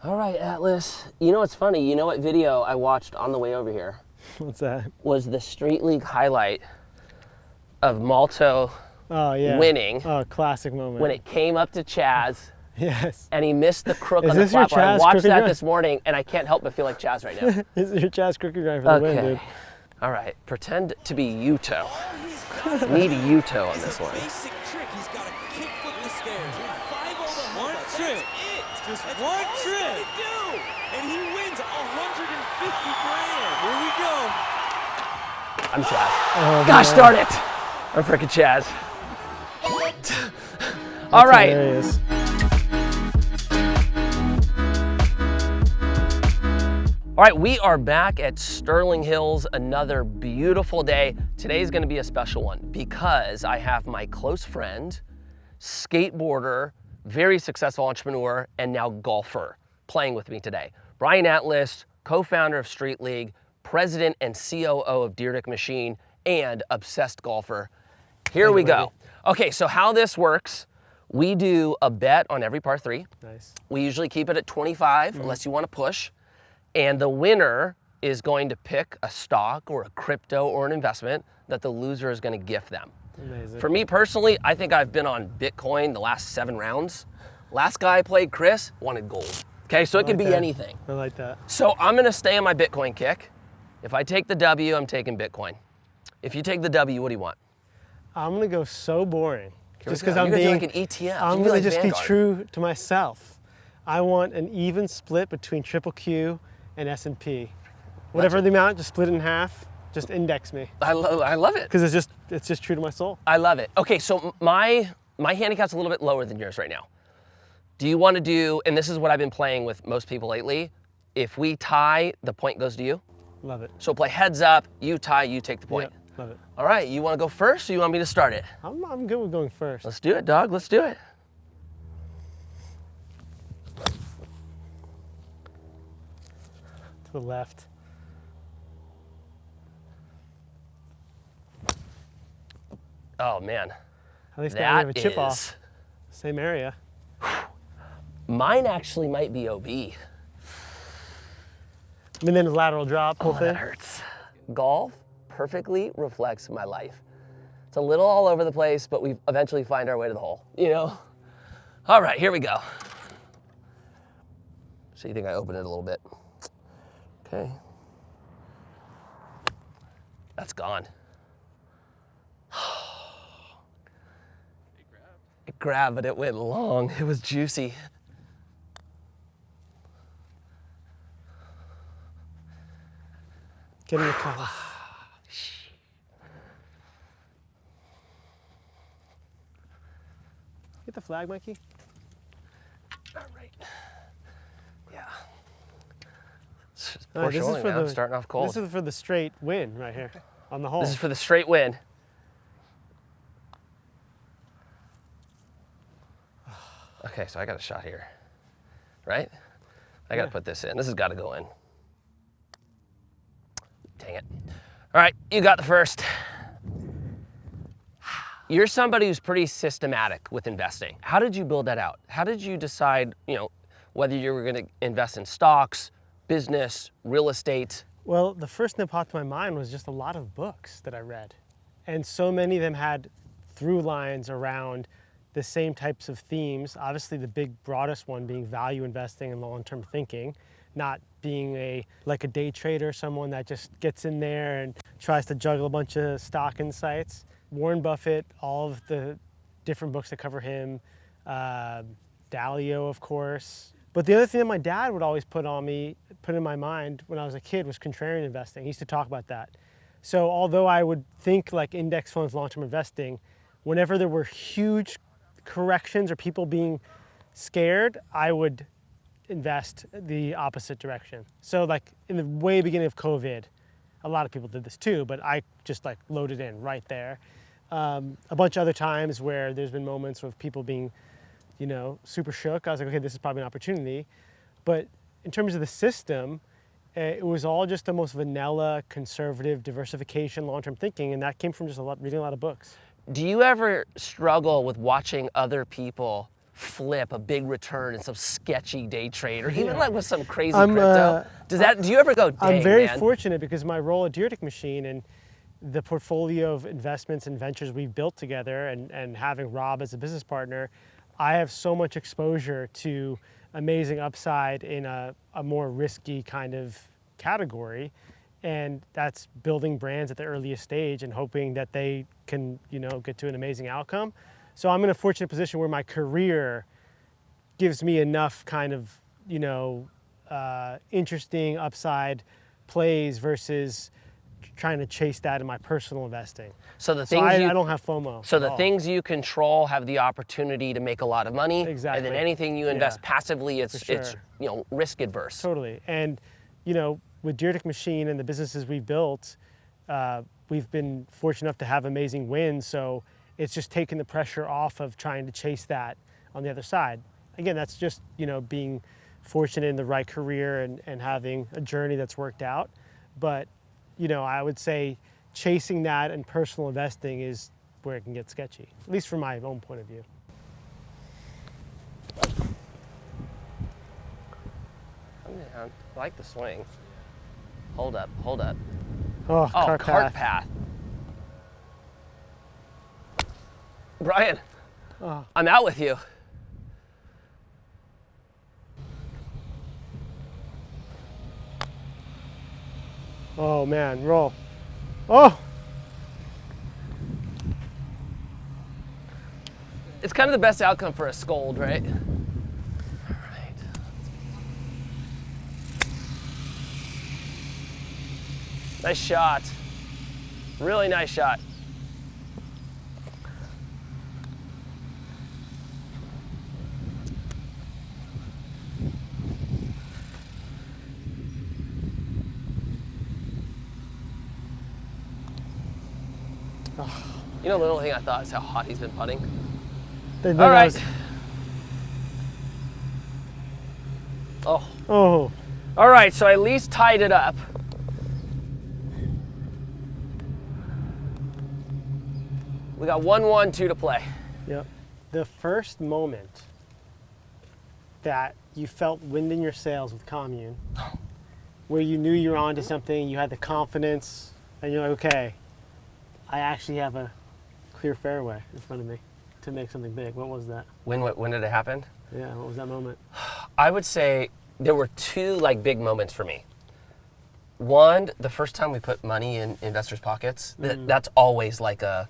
All right, Atlas. You know what's funny? You know what video I watched on the way over here? What's that? Was the Street League highlight of Malto winning. Oh, classic moment. When it came up to Chaz. Yes. And he missed the crook Is on the this your flapper. I Chaz watched crooked that grind? This morning, and I can't help but feel like Chaz right now. This is your Chaz crooked grind for the win, dude. All right, pretend to be Yuto. Need a Yuto on this one. Basic trick. He's got a kick foot in the stairs. One trick. Just one trick. And he wins 150 grand. Here we go. I'm Chaz. Oh, Gosh darn it. I'm freaking Chaz. All right. Hilarious. All right, we are back at Sterling Hills, another beautiful day. Today's gonna be a special one because I have my close friend, skateboarder, very successful entrepreneur, and now golfer playing with me today. Brian Atlas, co-founder of Street League, president and COO of Dyrdek Machine, and obsessed golfer. Here we go. Okay, so how this works, we do a bet on every par three. Nice. We usually keep it at 25, unless you want to push. And the winner is going to pick a stock or a crypto or an investment that the loser is going to gift them. Amazing. For me personally, I think I've been on Bitcoin the last 7 rounds. Last guy I played, Chris, wanted gold. Okay, so it can be anything. I like that. So I'm going to stay on my Bitcoin kick. If I take the W, I'm taking Bitcoin. If you take the W, what do you want? I'm gonna go so boring. Just because You're I'm gonna being do like an ETF. I'm You'd gonna like just Vanguard. be true to myself. I want an even split between Triple Q and S&P. Whatever the amount, just split it in half. Just index me. I love it. Because it's just true to my soul. I love it. Okay, so my handicap's a little bit lower than yours right now. Do you want to do, and this is what I've been playing with most people lately, if we tie, the point goes to you. Love it. So play heads up, you tie, you take the point. Yep, love it. All right, you want to go first or you want me to start it? I'm good with going first. Let's do it, dog. Let's do it. To the left. Oh, man. At least now we have a That chip is, off. Same area. mine actually might be OB. And then the lateral drop, whole Oh, thing. that hurts. Golf perfectly reflects my life. It's a little all over the place, but we eventually find our way to the hole, you know? All right, here we go. So you think I open it a little bit? Okay. That's gone. It grabbed, but it went long. It was juicy. Get in the car. Get the flag, Mikey. All right. Yeah. It's just All right, this is shoreline for now. the Starting off cold. This is for the straight win right here on the hole. This is for the straight win. Okay, so I got a shot here, right? I got to put this in. This has got to go in. Dang it. All right, you got the first. You're somebody who's pretty systematic with investing. How did you build that out? How did you decide, whether you were going to invest in stocks, business, real estate? Well, the first thing that popped to my mind was just a lot of books that I read. And so many of them had through lines around the same types of themes. Obviously the big broadest one being value investing and long-term thinking, not being like a day trader, someone that just gets in there and tries to juggle a bunch of stock insights. Warren Buffett, all of the different books that cover him, Dalio, of course. But the other thing that my dad would always put in my mind when I was a kid was contrarian investing. He used to talk about that. So although I would think like index funds, long-term investing, whenever there were huge corrections or people being scared, I would invest the opposite direction. So like in the way beginning of COVID, a lot of people did this too, but I just like loaded in right there. A bunch of other times where there's been moments of people being, super shook. I was like, okay, this is probably an opportunity. But in terms of the system, it was all just the most vanilla, conservative diversification, long-term thinking, and that came from just reading a lot of books. Do you ever struggle with watching other people flip a big return in some sketchy day trade, or even Yeah. like with some crazy crypto? Do you ever go, dang, I'm very man? fortunate because my role at Dyrdek Machine and the portfolio of investments and ventures we've built together, and having Rob as a business partner, I have so much exposure to amazing upside in a more risky kind of category. And that's building brands at the earliest stage and hoping that they can, get to an amazing outcome. So I'm in a fortunate position where my career gives me enough kind of, interesting upside plays versus trying to chase that in my personal investing. So the So things I don't have FOMO. So at the all. things you control have the opportunity to make a lot of money. Exactly. And then anything you invest Yeah. passively, it's For sure. risk adverse. Totally. And, with Dyrdek Machine and the businesses we've built, we've been fortunate enough to have amazing wins. So it's just taking the pressure off of trying to chase that on the other side. Again, that's just, being fortunate in the right career and having a journey that's worked out. But, I would say chasing that and personal investing is where it can get sketchy, at least from my own point of view. I like the swing. Hold up. Oh, Oh, cart path. Brian, Oh. I'm out with you. Oh man, roll. Oh! It's kind of the best outcome for a scold, right? All right. Nice shot. Really nice shot. You know, the little thing I thought is how hot he's been putting. Then All I right. was- Oh, Oh, all right. So I at least tied it up. We got 1-1, 2 to play. yep. The first moment that you felt wind in your sails with Commune, where you knew you were onto something, you had the confidence, and you're like, okay, I actually have a clear fairway in front of me to make something big. What was that? When did it happen? Yeah, what was that moment? I would say there were two big moments for me. One, the first time we put money in investors' pockets, that's always like a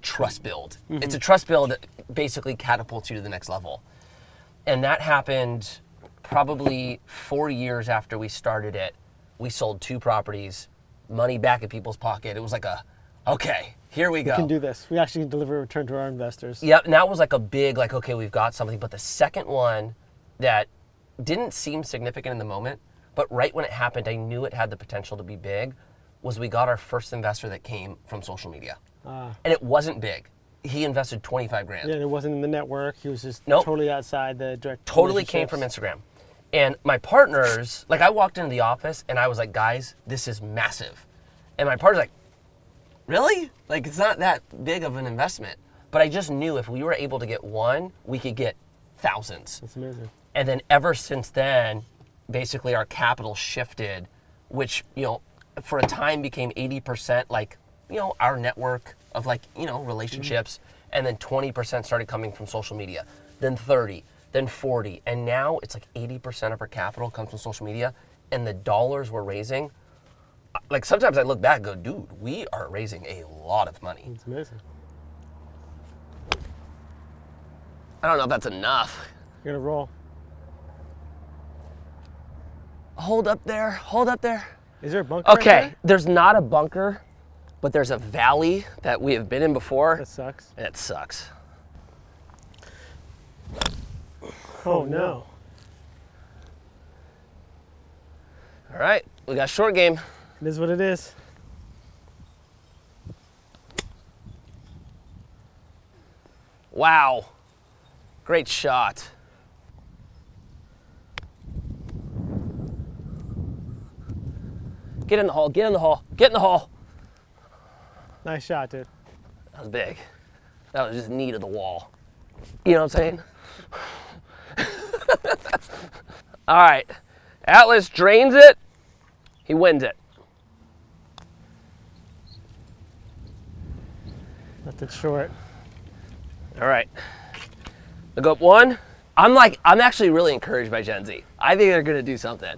trust build. It's a trust build that basically catapults you to the next level. And that happened probably 4 years after we started it. We sold 2 properties, money back in people's pocket. It was like okay, here we go. We can do this. We actually can deliver a return to our investors. Yep, and that was like a big, okay, we've got something. But the second one that didn't seem significant in the moment, but right when it happened, I knew it had the potential to be big, was we got our first investor that came from social media. And it wasn't big. He invested 25 grand. Yeah, and it wasn't in the network. He was just Nope. totally outside the direct Totally came from relationships. Instagram. And my partners, I walked into the office and I was like, guys, this is massive. And my partner's like, really? It's not that big of an investment. But I just knew if we were able to get one, we could get thousands. That's amazing. And then ever since then, basically our capital shifted, which, for a time became 80% our network of relationships. And then 20% started coming from social media, then 30, then 40. And now it's 80% of our capital comes from social media, and the dollars we're raising, sometimes I look back and go, dude, we are raising a lot of money. It's amazing. I don't know if that's enough. You're gonna roll. Hold up there. Is there a bunker? right Okay, there? there's not a bunker, but there's a valley that we have been in before. That sucks. And it sucks. Oh no. All right, we got short game. It is what it is. Wow, great shot. Get in the hole, get in the hole, get in the hole. Nice shot, dude. That was big. That was just knee to the wall. You know what I'm saying? All right, Atlas drains it, he wins it. Left it short. All right, I go up one. I'm actually really encouraged by Gen Z. I think they're gonna do something.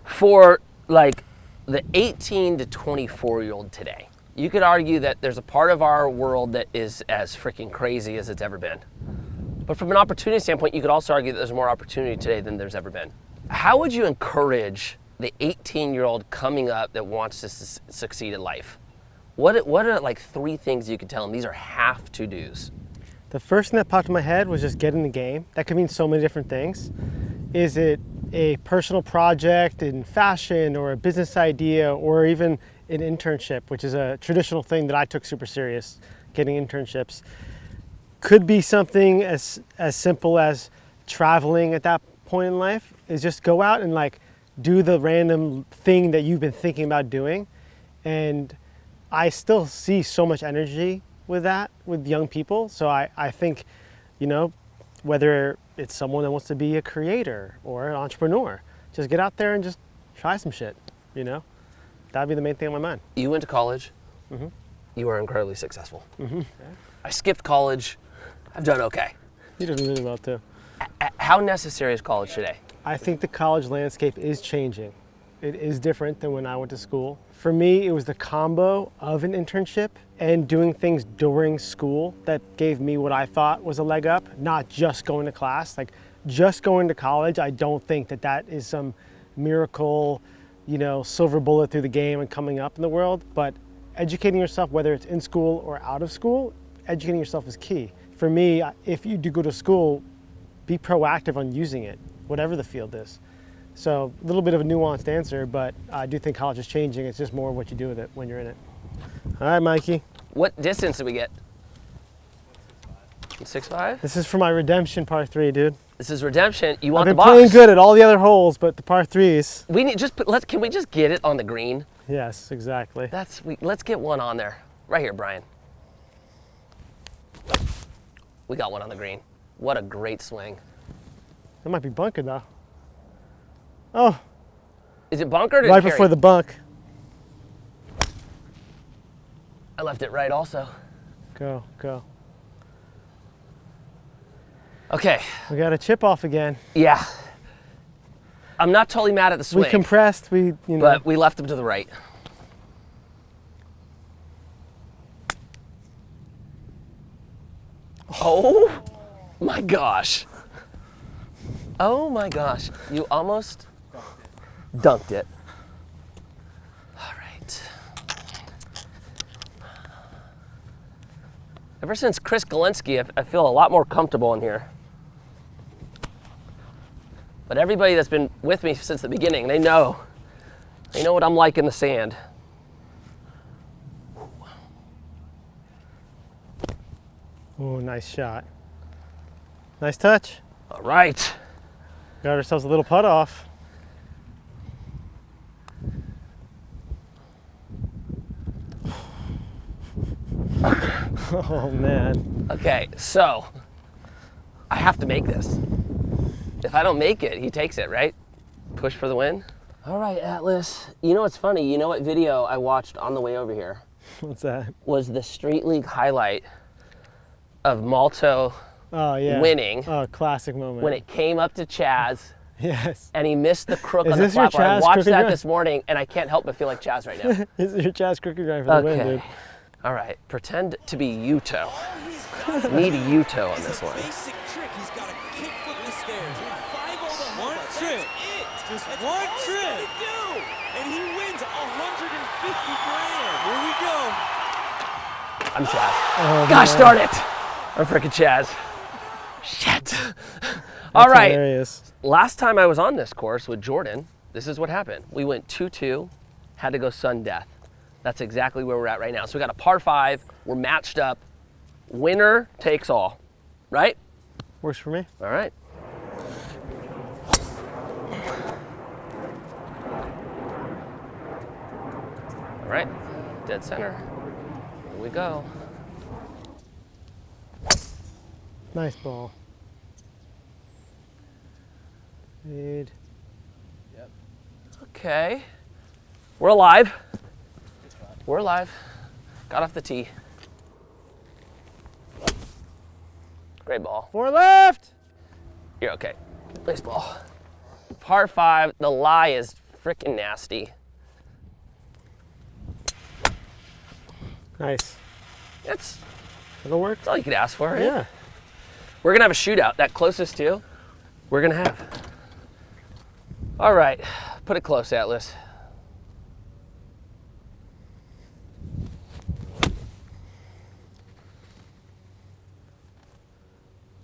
For like the 18 to 24-year-old today, you could argue that there's a part of our world that is as freaking crazy as it's ever been. But from an opportunity standpoint, you could also argue that there's more opportunity today than there's ever been. How would you encourage the 18-year-old coming up that wants to succeed in life? What are like 3 things you could tell them? These are have to do's. The first thing that popped in my head was just get in the game. That could mean so many different things. Is it a personal project in fashion or a business idea or even an internship, which is a traditional thing that I took super serious, getting internships. Could be something as simple as traveling at that point in life, is just go out and like do the random thing that you've been thinking about doing. And I still see so much energy with that, with young people. So I think, you know, whether it's someone that wants to be a creator or an entrepreneur, just get out there and just try some shit, you know? That'd be the main thing on my mind. You went to college. Mm-hmm. You were incredibly successful. Mm-hmm. I skipped college. I've done okay. You did really well too. How necessary is college today? I think the college landscape is changing. It is different than when I went to school. For me, it was the combo of an internship and doing things during school that gave me what I thought was a leg up, not just going to class. Like just going to college, I don't think that that is some miracle, you know, silver bullet through the game and coming up in the world, but educating yourself, whether it's in school or out of school, educating yourself is key. For me, if you do go to school, be proactive on using it, whatever the field is. So a little bit of a nuanced answer, but I do think college is changing. It's just more what you do with it when you're in it. All right, Mikey. What distance did we get? 6.5? This is for my redemption par 3, dude. This is redemption. You want I've the been box? playing good at all the other holes, but the par 3s. We need can we just get it on the green? Yes, exactly. Let's get one on there. Right here, Brian. We got one on the green. What a great swing. That might be bunkered though. Oh. Is it bunkered or right carry? before the bunk. I left it right also. Go, go. Okay. We got a chip off again. Yeah. I'm not totally mad at the swing. We compressed, you know. But we left him to the right. Oh my gosh. Oh my gosh. You almost dunked it. All right. Ever since Chris Galinsky, I feel a lot more comfortable in here. But everybody that's been with me since the beginning, they know what I'm like in the sand. Oh, nice shot. Nice touch. All right. Got ourselves a little putt off. Oh man. Okay, so I have to make this. If I don't make it, he takes it, right? Push for the win. All right, Atlas. You know what's funny? You know what video I watched on the way over here? What's that? Was the Street League highlight of Malto winning. Oh, classic moment. When it came up to Chaz. Yes. And he missed the crook Is on the this your flat bar. I Chaz watched crooked that grind? this morning, and I can't help but feel like Chaz right now. This is your Chaz crooked grind for the win, dude. All right, pretend to be Yuto. Need a Yuto on this one. Basic trick. He's got a kick foot in the stairs. 5 over one trip. Just one trip. And he wins 150 grand. Here we go. I'm Chaz. Oh, Gosh man. darn it. I'm freaking Chaz. Shit. All right. Hilarious. Last time I was on this course with Jordan, this is what happened. We went 2-2, had to go sudden death. That's exactly where we're at right now. So we got a par 5, we're matched up. Winner takes all, right? Works for me. All right. All right, dead center. Here we go. Nice ball. Good. Yep. Okay. We're alive. We're alive. Got off the tee. Great ball. 4 left. You're okay. Nice ball. Par 5. The lie is freaking nasty. Nice. It'll work. That's all you could ask for, right? Yeah. We're gonna have a shootout. That closest to, we're gonna have. All right, put it close, Atlas.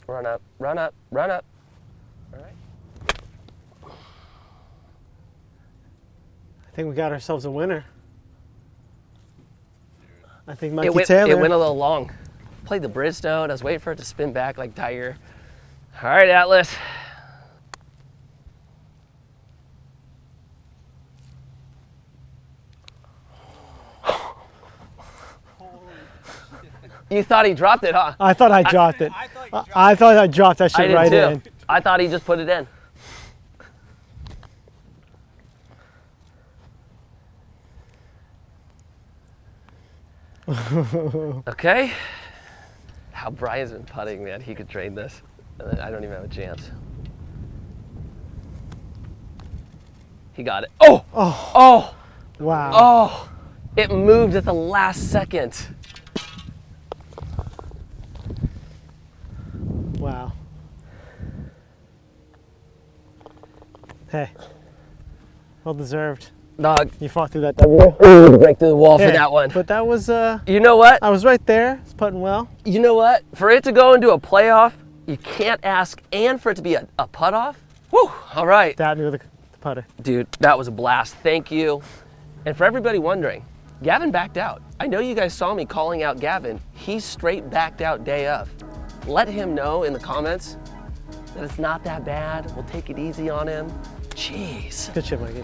Run up, run up, run up. All right. I think we got ourselves a winner. I think Mikey It Taylor. went a little long. Played the Bridgestone. I was waiting for it to spin back like Tiger. All right, Atlas. You thought he dropped it, huh? I thought I dropped it. I thought I dropped that I shit did right too. in. I thought he just put it in. Okay. How Brian's been putting, man. He could trade this. I don't even have a chance. He got it. Oh! Oh, Oh! wow. Oh! It moved at the last second. Wow. Hey, well deserved. Dog. You fought through that W. Break through the wall for Hey, that one. But that was, You know what? I was right there. It's putting well. You know what? For it to go into a playoff, you can't ask, and for it to be a putt off. Whew! All right. That knew the putter. Dude, that was a blast. Thank you. And for everybody wondering, Gavin backed out. I know you guys saw me calling out Gavin. He straight backed out day of. Let him know in the comments that it's not that bad. We'll take it easy on him. Jeez. Good shit, Mikey.